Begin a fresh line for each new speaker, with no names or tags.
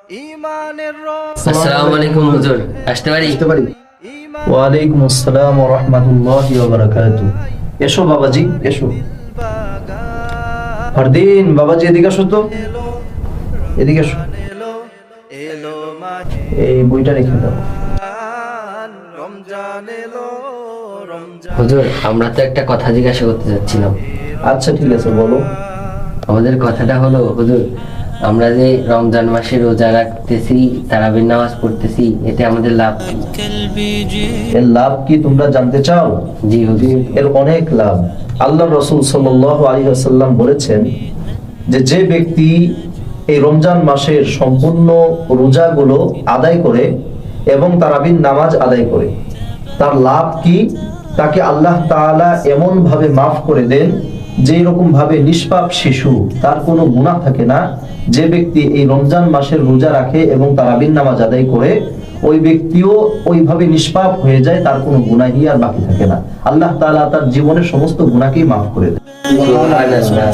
আসসালামু আলাইকুম হুজুর, আসতে পারি?
ওয়ালাইকুম আসসালাম ওয়া রাহমাতুল্লাহি ওয়া বারাকাতুহু। এসো বাবাজি, এসো। ফরদিন বাবাজি, এদিকে আসো তো, এদিকে আসো। এই বইটা রেখে দাও।
হুজুর, আমরা তো একটা কথা জিজ্ঞাসা করতে চাচ্ছিলাম।
আচ্ছা ঠিক আছে, বলো।
আমাদের কথাটা হলো হুজুর, আমরা যে রমজান মাসে রোজা রাখতেছি, তারাবির নামাজ পড়তেছি, এতে আমাদের লাভ কি?
এর লাভ কি তোমরা জানতে চাও?
জি হুজুর।
এর অনেক লাভ। আল্লাহ রাসূল সাল্লাল্লাহু আলাইহি ওয়াসাল্লাম বলেছেন যে যে ব্যক্তি এই রমজান মাসের সম্পূর্ণ রোজাগুলো আদায় করে এবং তারাবির নামাজ আদায় করে, তার লাভ কি? তাকে আল্লাহ তাআলা এমন ভাবে মাফ করে দেন যে রকম ভাবে নিষ্পাপ শিশু, তার কোনো গুনাহ থাকে না। যে ব্যক্তি এই রমজান মাসের রোজা রাখে এবং তারাবির নামাজ আদায় করে, ওই ব্যক্তিও ওইভাবে নিষ্পাপ হয়ে যায়, তার কোনো গুনাহই আর বাকি থাকে না। আল্লাহ তাআলা তার জীবনের সমস্ত গুনাহকেই মাফ করে দেন।
সুবহানাল্লাহ।